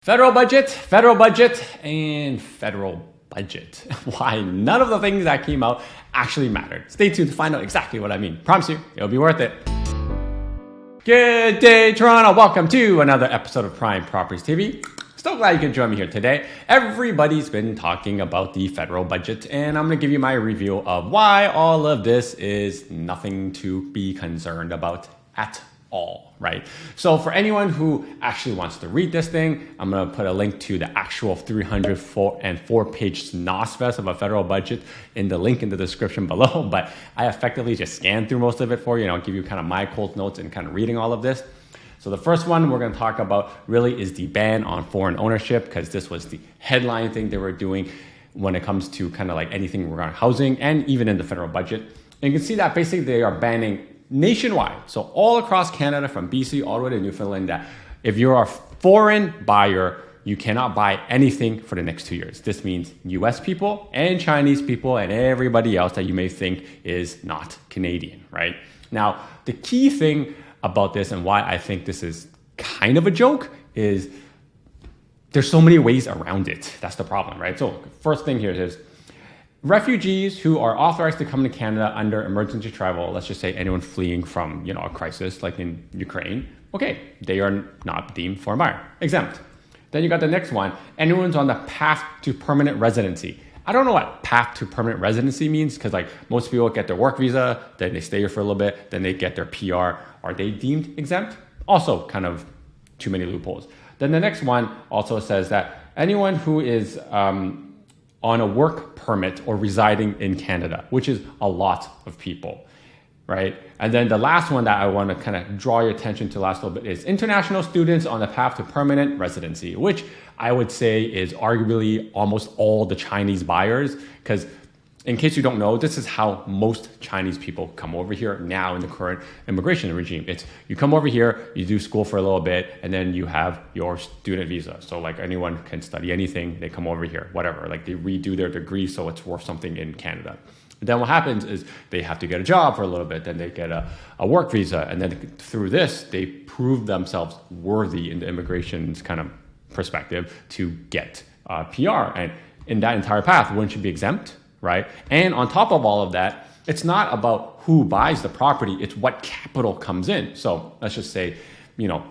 Federal budget, and federal budget. Why none of the things that came out actually mattered. Stay tuned to find out exactly what I mean. Promise you, it'll be worth it. Good day, Toronto. Welcome to another episode of Prime Properties TV. So glad you could join me here today. Everybody's been talking about the federal budget, and I'm going to give you my review of why all of this is nothing to be concerned about at all, right? So for anyone who actually wants to read this thing, I'm going to put a link to the actual 304-page SNOSFest of a federal budget in the link in the description below. But I effectively just scanned through most of it for you, and I'll give you kind of my cold notes and kind of reading all of this. So the first one we're going to talk about really is the ban on foreign ownership, because this was the headline thing they were doing when it comes to kind of like anything regarding housing and even in the federal budget. And you can see that basically they are banning nationwide, so all across Canada from BC all the way to Newfoundland, that if you're a foreign buyer, you cannot buy anything for the next 2 years. This means US people and Chinese people and everybody else that you may think is not Canadian, right? Now, the key thing about this and why I think this is kind of a joke is there's so many ways around it. That's the problem, right? So first thing here is refugees who are authorized to come to Canada under emergency travel, let's just say anyone fleeing from, a crisis like in Ukraine, okay, they are not deemed foreign buyer, exempt. Then you got the next one, anyone's on the path to permanent residency. I don't know what path to permanent residency means, because like most people get their work visa, then they stay here for a little bit, then they get their PR. Are they deemed exempt? Also kind of too many loopholes. Then the next one also says that anyone who is on a work permit or residing in Canada, which is a lot of people, right? And then the last one that I want to kind of draw your attention to last little bit is international students on the path to permanent residency, which I would say is arguably almost all the Chinese buyers, because in case you don't know, this is how most Chinese people come over here now in the current immigration regime. It's you come over here, you do school for a little bit, and then you have your student visa. So like anyone can study anything, they come over here, whatever. Like they redo their degree so it's worth something in Canada. And then what happens is they have to get a job for a little bit, then they get a work visa, and then through this, they prove themselves worthy in the immigration's kind of perspective to get PR. And in that entire path, wouldn't you be exempt? Right? And on top of all of that, it's not about who buys the property, it's what capital comes in. So let's just say,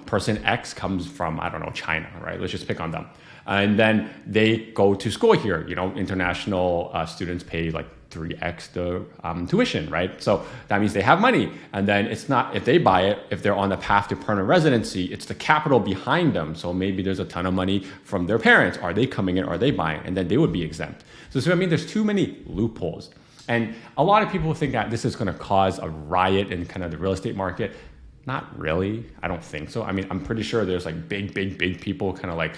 person X comes from, I don't know, China, right? Let's just pick on them. And then they go to school here, international students pay like 3x the tuition, right? So that means they have money. And then it's not, if they buy it, if they're on the path to permanent residency, it's the capital behind them. So maybe there's a ton of money from their parents. Are they coming in? Are they buying? And then they would be exempt. So I mean, there's too many loopholes. And a lot of people think that this is going to cause a riot in kind of the real estate market. Not really. I don't think so. I mean, I'm pretty sure there's like big people kind of like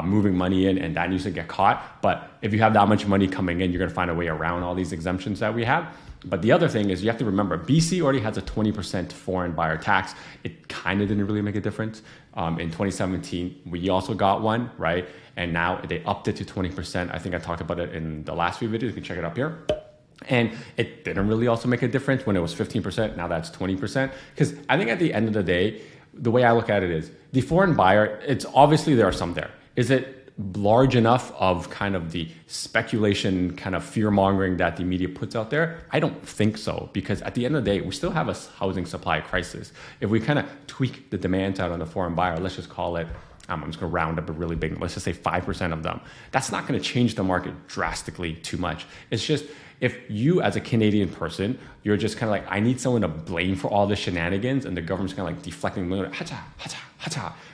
moving money in, and that needs to get caught. But if you have that much money coming in, you're going to find a way around all these exemptions that we have. But the other thing is you have to remember, BC already has a 20% foreign buyer tax. It kind of didn't really make a difference. In 2017, we also got one, right? And now they upped it to 20%. I think I talked about it in the last few videos. You can check it up here. And it didn't really also make a difference when it was 15%. Now that's 20%. Because I think at the end of the day, the way I look at it is the foreign buyer, it's obviously there are some there. Is it large enough of kind of the speculation, kind of fear mongering that the media puts out there? I don't think so, because at the end of the day, we still have a housing supply crisis. If we kind of tweak the demand out on the foreign buyer, let's just call it, I'm just going to round up a really big, let's just say 5% of them. That's not going to change the market drastically too much. It's just, if you as a Canadian person, you're just kind of like, I need someone to blame for all the shenanigans, and the government's kind of like deflecting,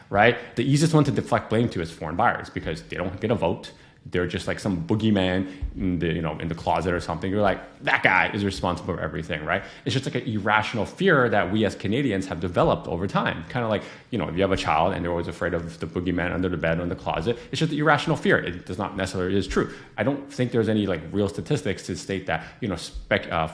right? The easiest one to deflect blame to is foreign buyers, because they don't get a vote. They're just like some boogeyman in the closet or something. You're like, that guy is responsible for everything, right? It's just like an irrational fear that we as Canadians have developed over time. Kind of like, if you have a child and they're always afraid of the boogeyman under the bed or in the closet, it's just irrational fear. It does not necessarily is true. I don't think there's any like real statistics to state that,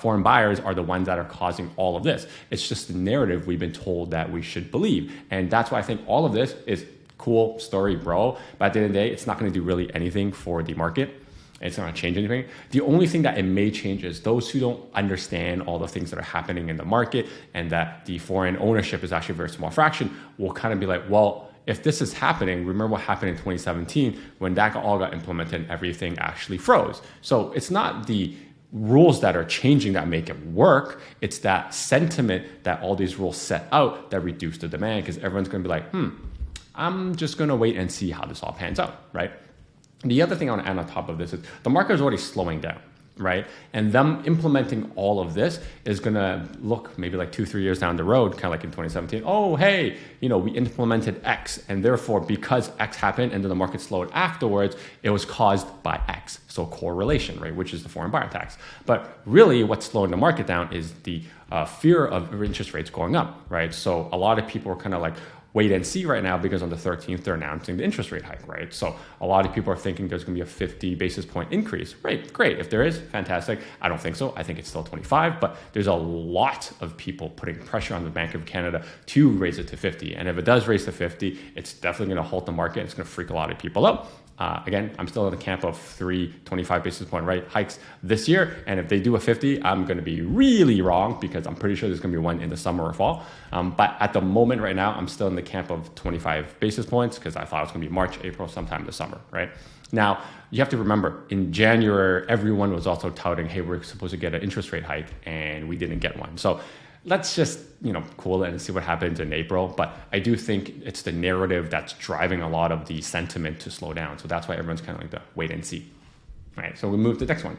foreign buyers are the ones that are causing all of this. It's just the narrative we've been told that we should believe. And that's why I think all of this is cool story, bro. But at the end of the day, it's not going to do really anything for the market. It's not going to change anything. The only thing that it may change is those who don't understand all the things that are happening in the market, and that the foreign ownership is actually a very small fraction, will kind of be like, well, if this is happening, remember what happened in 2017 when that all got implemented and everything actually froze. So it's not the rules that are changing that make it work. It's that sentiment that all these rules set out that reduce the demand, because everyone's going to be like, I'm just going to wait and see how this all pans out, right? The other thing I want to add on top of this is the market is already slowing down, right? And them implementing all of this is going to look maybe like 2-3 years down the road, kind of like in 2017. Oh, hey, we implemented X, and therefore because X happened and then the market slowed afterwards, it was caused by X. So correlation, right? Which is the foreign buyer tax. But really what's slowing the market down is the fear of interest rates going up, right? So a lot of people are kind of like, wait and see right now, because on the 13th, they're announcing the interest rate hike, right? So a lot of people are thinking there's going to be a 50 basis point increase. Right, great. If there is, fantastic. I don't think so. I think it's still 25, but there's a lot of people putting pressure on the Bank of Canada to raise it to 50. And if it does raise to 50, it's definitely going to halt the market. It's going to freak a lot of people out. Again, I'm still in the camp of 3 25 basis point rate hikes this year. And if they do a 50, I'm going to be really wrong, because I'm pretty sure there's going to be one in the summer or fall. But at the moment right now, I'm still in the camp of 25 basis points, because I thought it was going to be March, April, sometime this summer, right? Now, you have to remember, in January, everyone was also touting, hey, we're supposed to get an interest rate hike, and we didn't get one. So let's just, cool it and see what happens in April. But I do think it's the narrative that's driving a lot of the sentiment to slow down. So that's why everyone's kind of like the wait and see. All right, so we move to the next one.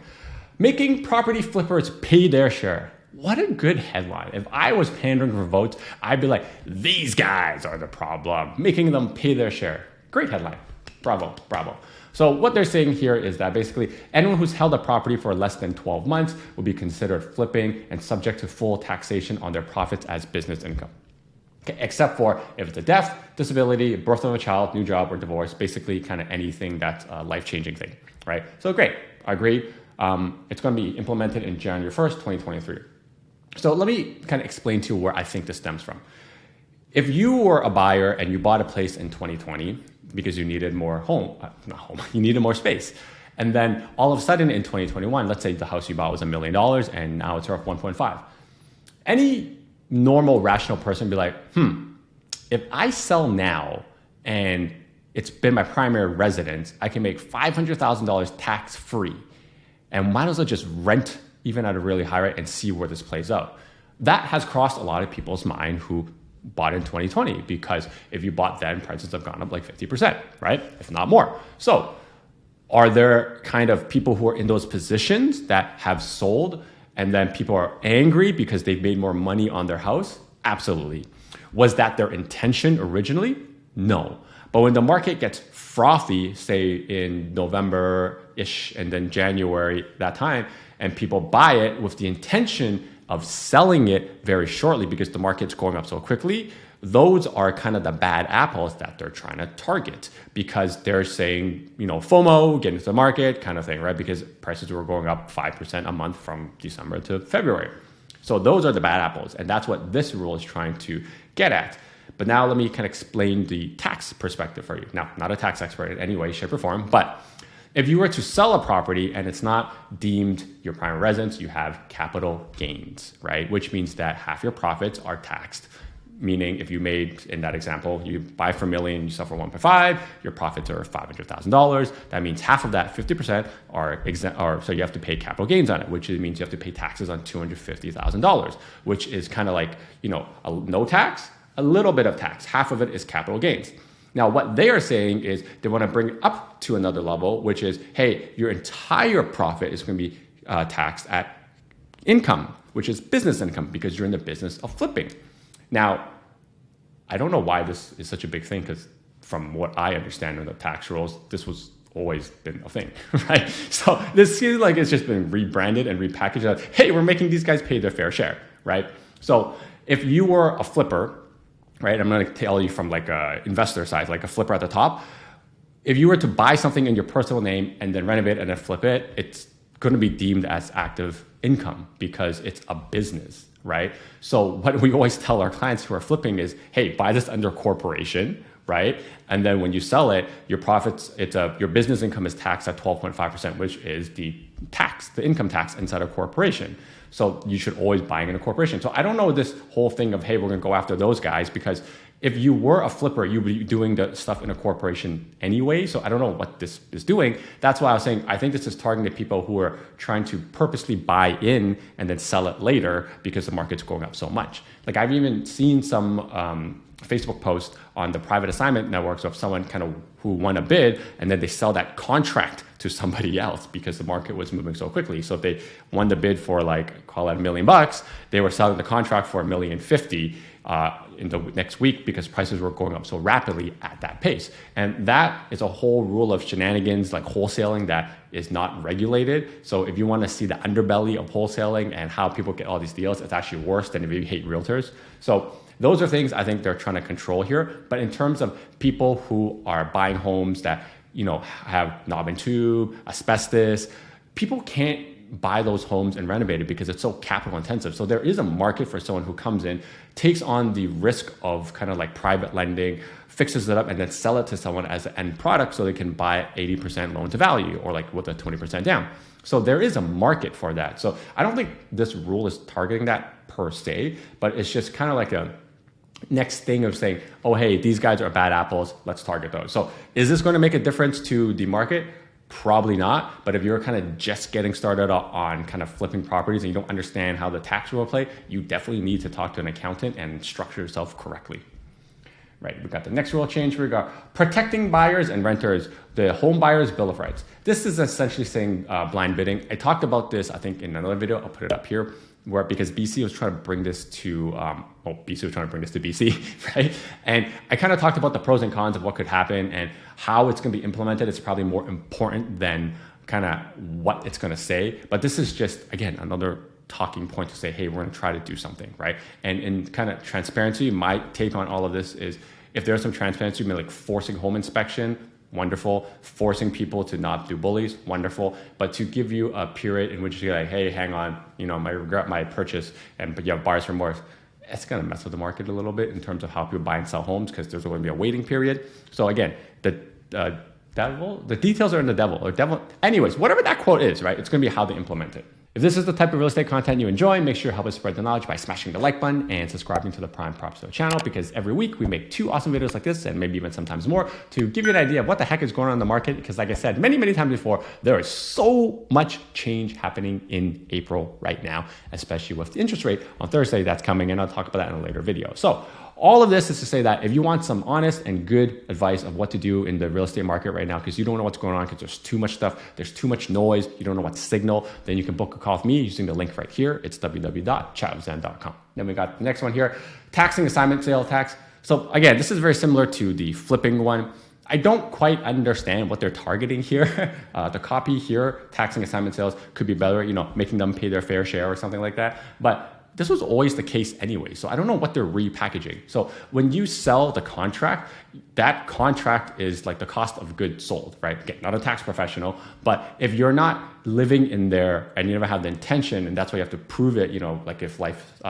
Making property flippers pay their share. What a good headline. If I was pandering for votes, I'd be like, these guys are the problem, making them pay their share. Great headline. Bravo, bravo. So what they're saying here is that basically anyone who's held a property for less than 12 months will be considered flipping and subject to full taxation on their profits as business income. Okay, except for if it's a death, disability, birth of a child, new job, or divorce, basically kind of anything that's a life-changing thing, right? So great, I agree. It's going to be implemented in January 1st, 2023. So let me kind of explain to you where I think this stems from. If you were a buyer and you bought a place in 2020 because you needed more you needed more space, and then all of a sudden in 2021, let's say the house you bought was $1 million and now it's worth 1.5. Any normal, rational person would be like, if I sell now and it's been my primary residence, I can make $500,000 tax-free, and might as well just rent even at a really high rate and see where this plays out. That has crossed a lot of people's mind who bought in 2020, because if you bought then, prices have gone up like 50%, right? If not more. So are there kind of people who are in those positions that have sold and then people are angry because they've made more money on their house? Absolutely. Was that their intention originally? No. But when the market gets frothy, say in November-ish and then January, that time, and people buy it with the intention of selling it very shortly because the market's going up so quickly, those are kind of the bad apples that they're trying to target, because they're saying, FOMO, get into the market kind of thing, right? Because prices were going up 5% a month from December to February. So those are the bad apples. And that's what this rule is trying to get at. But now let me kind of explain the tax perspective for you. Now, not a tax expert in any way, shape, or form, but if you were to sell a property and it's not deemed your primary residence, you have capital gains, right? Which means that half your profits are taxed. Meaning if you made, in that example, you buy for $1 million, you sell for 1.5, your profits are $500,000. That means half of that, 50%, are exempt, so you have to pay capital gains on it, which means you have to pay taxes on $250,000, which is kind of like, no tax, a little bit of tax. Half of it is capital gains. Now, what they are saying is they want to bring it up to another level, which is, hey, your entire profit is going to be taxed at income, which is business income, because you're in the business of flipping. Now, I don't know why this is such a big thing, because from what I understand in the tax rules, this was always been a thing, right? So this seems like it's just been rebranded and repackaged as, hey, we're making these guys pay their fair share, right? So if you were a flipper, right? I'm going to tell you from like a investor side, like a flipper at the top. If you were to buy something in your personal name and then renovate and then flip it, it's going to be deemed as active income because it's a business, right? So what we always tell our clients who are flipping is, hey, buy this under corporation, right? And then when you sell it, your profits, your business income is taxed at 12.5%, which is the income tax inside a corporation. So you should always buy in a corporation. So I don't know this whole thing of, hey, we're going to go after those guys, because if you were a flipper, you'd be doing the stuff in a corporation anyway. So I don't know what this is doing. That's why I was saying, I think this is targeting people who are trying to purposely buy in and then sell it later because the market's going up so much. Like I've even seen some Facebook post on the private assignment network. So if someone kind of who won a bid and then they sell that contract to somebody else because the market was moving so quickly. So if they won the bid for like, call it $1 million, they were selling the contract for $1,050,000 in the next week because prices were going up so rapidly at that pace. And that is a whole rule of shenanigans, like wholesaling, that is not regulated. So if you want to see the underbelly of wholesaling and how people get all these deals, it's actually worse than if you hate realtors. So those are things I think they're trying to control here. But in terms of people who are buying homes that, you know, have knob and tube, asbestos, people can't buy those homes and renovate it because it's so capital intensive. So there is a market for someone who comes in, takes on the risk of kind of like private lending, fixes it up, and then sell it to someone as an end product so they can buy 80% loan to value or like with a 20% down. So there is a market for that. So I don't think this rule is targeting that per se, but it's just kind of like a next thing of saying, oh, hey, these guys are bad apples, let's target those. So is this going to make a difference to the market? Probably not. But if you're kind of just getting started on kind of flipping properties and you don't understand how the tax rule play, you definitely need to talk to an accountant and structure yourself correctly. Right, we got the next rule change. We got protecting buyers and renters, the home buyers bill of rights. This is essentially saying blind bidding. I talked about this, I think, in another video. I'll put it up here, where because BC was trying to bring this to, BC was trying to bring this to BC, right? And I kind of talked about the pros and cons of what could happen and how it's going to be implemented. It's probably more important than kind of what it's going to say. But this is just, again, another talking point to say, hey, we're going to try to do something, right? And in kind of transparency, my take on all of this is if there's some transparency, maybe like forcing home inspection, wonderful. Forcing people to not do bullies, wonderful. But to give you a period in which you're like, hey, hang on, you know, I regret my purchase, but you have buyer's remorse, it's going to mess with the market a little bit in terms of how people buy and sell homes because there's going to be a waiting period. So again, the details are in the devil. Anyways, whatever that quote is, right? It's going to be how they implement it. If this is the type of real estate content you enjoy, make sure to help us spread the knowledge by smashing the like button and subscribing to the Prime Props channel, because every week we make 2 awesome videos like this and maybe even sometimes more to give you an idea of what the heck is going on in the market. Because like I said many, many times before, there is so much change happening in April right now, especially with the interest rate on Thursday that's coming, and I'll talk about that in a later video. So all of this is to say that if you want some honest and good advice of what to do in the real estate market right now, because you don't know what's going on, because there's too much stuff, there's too much noise, you don't know what to signal, then you can book a call with me using the link right here. It's www.chatwithzen.com. Then we got the next one here, taxing assignment sale tax. So again, this is very similar to the flipping one. I don't quite understand what they're targeting here. The copy here, taxing assignment sales, could be better, you know, making them pay their fair share or something like that. But this was always the case anyway, so I don't know what they're repackaging. So when you sell the contract, that contract is like the cost of goods sold, right? Again, not a tax professional, but if you're not living in there and you never have the intention, and that's why you have to prove it, you know, like if life,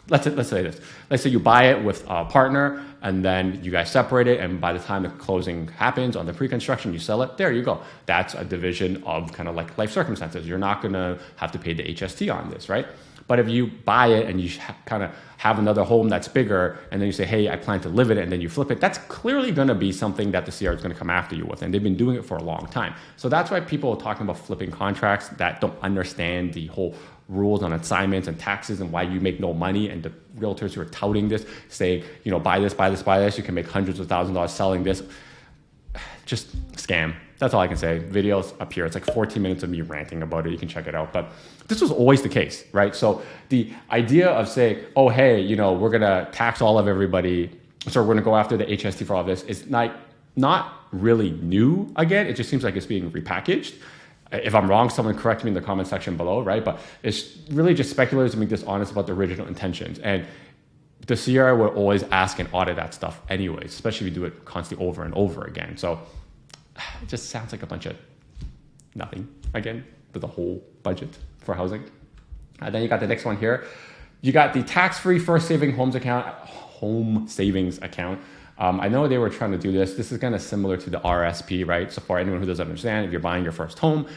let's say this. Let's say you buy it with a partner and then you guys separate it, and by the time the closing happens on the pre-construction, you sell it, there you go. That's a division of kind of like life circumstances. You're not gonna have to pay the HST on this, right? But if you buy it and you kind of have another home that's bigger, and then you say, hey, I plan to live in it, and then you flip it, that's clearly going to be something that the CR is going to come after you with. And they've been doing it for a long time. So that's why people are talking about flipping contracts that don't understand the whole rules on assignments and taxes and why you make no money. And the realtors who are touting this, saying, you know, buy this, buy this, buy this, you can make hundreds of thousands of dollars selling this. Just scam. That's all I can say. Videos up here. It's like 14 minutes of me ranting about it. You can check it out. But this was always the case, right? So the idea of saying, oh, hey, you know, we're going to tax all of everybody, so we're going to go after the HST for all of this, is not really new again. It just seems like it's being repackaged. If I'm wrong, someone correct me in the comment section below, right? But it's really just speculators to be dishonest about the original intentions. And the Sierra will always ask and audit that stuff anyways, especially if you do it constantly over and over again. So it just sounds like a bunch of nothing again with the whole budget for housing. Then you got the next one here. You got the tax-free first saving home savings account. I know they were trying to do this. This is kind of similar to the RSP, right? So for anyone who doesn't understand, if you're buying your first home,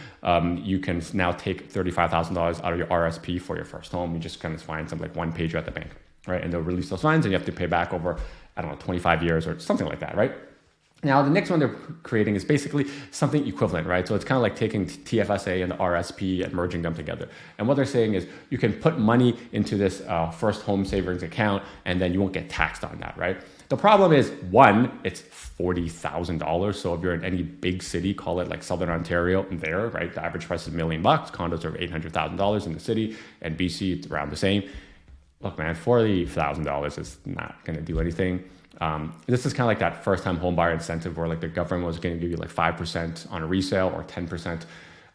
you can now take $35,000 out of your RSP for your first home. You just kind of find some like one pager at the bank, right? And they'll release those funds and you have to pay back over I don't know, 25 years or something like that, right? Now, the next one they're creating is basically something equivalent, right? So it's kind of like taking TFSA and the RSP and merging them together. And what they're saying is you can put money into this first home savings account and then you won't get taxed on that, right? The problem is, one, it's $40,000. So if you're in any big city, call it like Southern Ontario, there, right? The average price is $1 million. Condos are $800,000 in the city, and BC, it's around the same. Look, man, $40,000 is not going to do anything. This is kind of like that first-time home buyer incentive where like the government was going to give you like 5% on a resale or 10%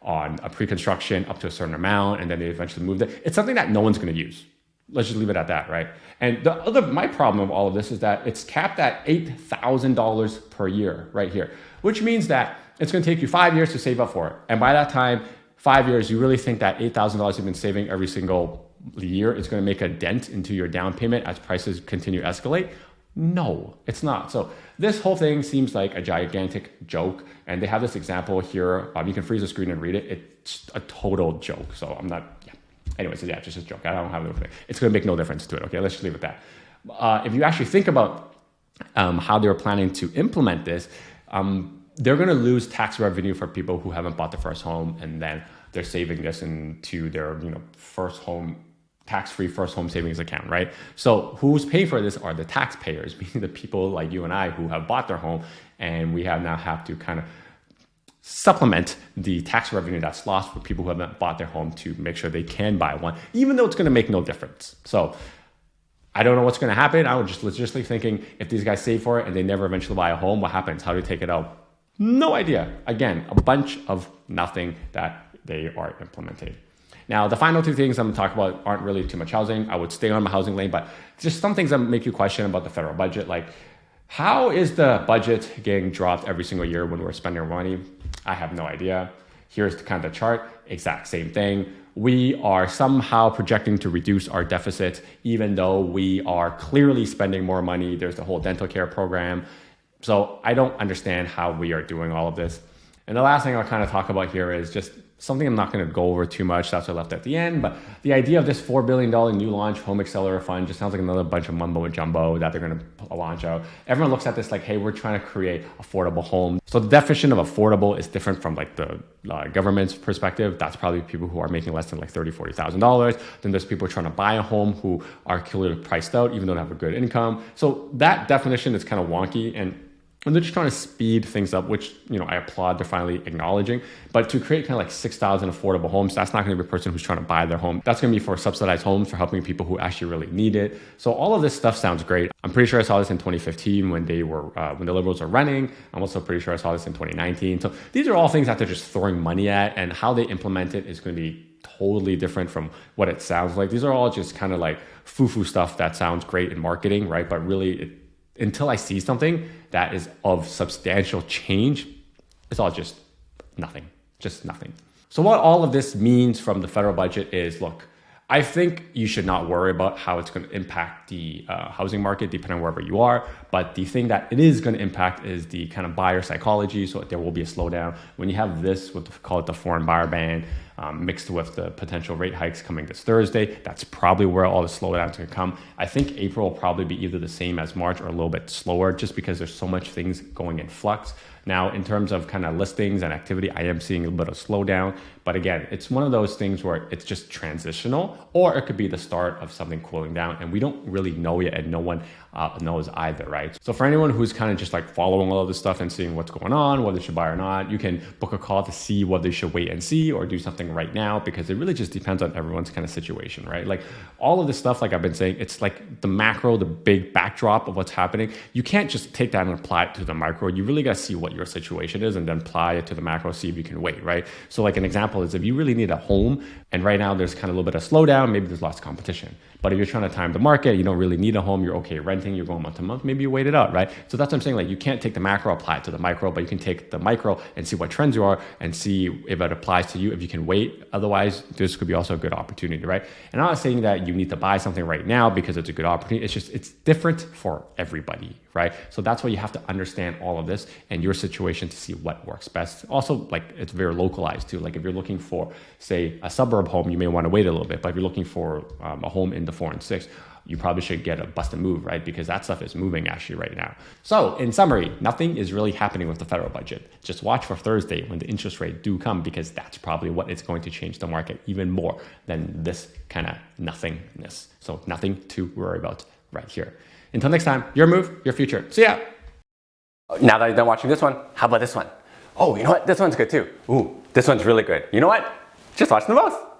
on a pre-construction up to a certain amount, and then they eventually moved it. It's something that no one's going to use. Let's just leave it at that, right? And my problem with all of this is that it's capped at $8,000 per year right here, which means that it's going to take you 5 years to save up for it. And by that time, 5 years, you really think that $8,000 you've been saving every single year is going to make a dent into your down payment as prices continue to escalate? No, it's not. So this whole thing seems like a gigantic joke. And they have this example here. You can freeze the screen and read it. It's a total joke. So I'm not, yeah. Anyways, yeah, just a joke. I don't have anything. It's going to make no difference to it. Okay, let's just leave it at that. If you actually think about how they were planning to implement this, they're going to lose tax revenue for people who haven't bought the first home, and then they're saving this into their first home, tax-free first home savings account, right? So who's paying for this are the taxpayers, meaning the people like you and I who have bought their home, and we now have to kind of supplement the tax revenue that's lost for people who haven't bought their home to make sure they can buy one, even though it's going to make no difference. So I don't know what's going to happen. I was just logistically thinking, if these guys save for it and they never eventually buy a home, what happens? How do they take it out? No idea. Again, a bunch of nothing that they are implementing. Now, the final two things I'm going to talk about aren't really too much housing. I would stay on my housing lane, but just some things that make you question about the federal budget. Like, how is the budget getting dropped every single year when we're spending our money? I have no idea. Here's the kind of chart, exact same thing. We are somehow projecting to reduce our deficit, even though we are clearly spending more money. There's the whole dental care program. So I don't understand how we are doing all of this. And the last thing I'll kind of talk about here is just something I'm not going to go over too much. That's what I left at the end. But the idea of this $4 billion new launch home accelerator fund just sounds like another bunch of mumbo and jumbo that they're going to launch out. Everyone looks at this like, hey, we're trying to create affordable homes. So the definition of affordable is different from like the government's perspective. That's probably people who are making less than like $30,000, $40,000. Then there's people trying to buy a home who are clearly priced out, even though they have a good income. So that definition is kind of wonky, and they're just trying to speed things up, which, I applaud. They're finally acknowledging. But to create kind of like 6,000 affordable homes, that's not going to be a person who's trying to buy their home. That's going to be for subsidized homes, for helping people who actually really need it. So all of this stuff sounds great. I'm pretty sure I saw this in 2015 when the Liberals were running. I'm also pretty sure I saw this in 2019. So these are all things that they're just throwing money at, and how they implement it is going to be totally different from what it sounds like. These are all just kind of like foo-foo stuff that sounds great in marketing, right? But really, until I see something that is of substantial change, it's all just nothing. So what all of this means from the federal budget is, look, I think you should not worry about how it's going to impact the housing market, depending on wherever you are. But the thing that it is going to impact is the kind of buyer psychology. So there will be a slowdown. When you have this, call it the foreign buyer ban, mixed with the potential rate hikes coming this Thursday, that's probably where all the slowdowns can come. I think April will probably be either the same as March or a little bit slower, just because there's so much things going in flux. Now, in terms of kind of listings and activity, I am seeing a little bit of slowdown. But again, it's one of those things where it's just transitional, or it could be the start of something cooling down. And we don't really know yet, and no one knows either, right? So for anyone who's kind of just like following all of this stuff and seeing what's going on, whether they should buy or not, you can book a call to see whether they should wait and see or do something right now, because it really just depends on everyone's kind of situation, right? Like all of this stuff, like I've been saying, it's like the macro, the big backdrop of what's happening. You can't just take that and apply it to the micro. You really got to see what your situation is and then apply it to the macro, see if you can wait, right? So like an example is if you really need a home and right now there's kind of a little bit of slowdown, maybe there's lots of competition. But if you're trying to time the market, you don't really need a home, you're okay renting, you're going month to month, maybe you wait it out, right? So that's what I'm saying. Like you can't take the macro, apply it to the micro, but you can take the micro and see what trends you are and see if it applies to you, if you can wait. Otherwise, this could be also a good opportunity, right? And I'm not saying that you need to buy something right now because it's a good opportunity. It's just, it's different for everybody. right? So that's why you have to understand all of this and your situation to see what works best. Also, like it's very localized too. Like if you're looking for, say, a suburb home, you may want to wait a little bit. But if you're looking for a home in the 4 and 6, you probably should get a bust and move, right? Because that stuff is moving actually right now. So in summary, nothing is really happening with the federal budget. Just watch for Thursday when the interest rate do come, because that's probably what is going to change the market even more than this kind of nothingness. So nothing to worry about right here. Until next time, your move, your future. See ya. Now that you're done watching this one, how about this one? Oh, you know what? This one's good too. Ooh, this one's really good. You know what? Just watch them both.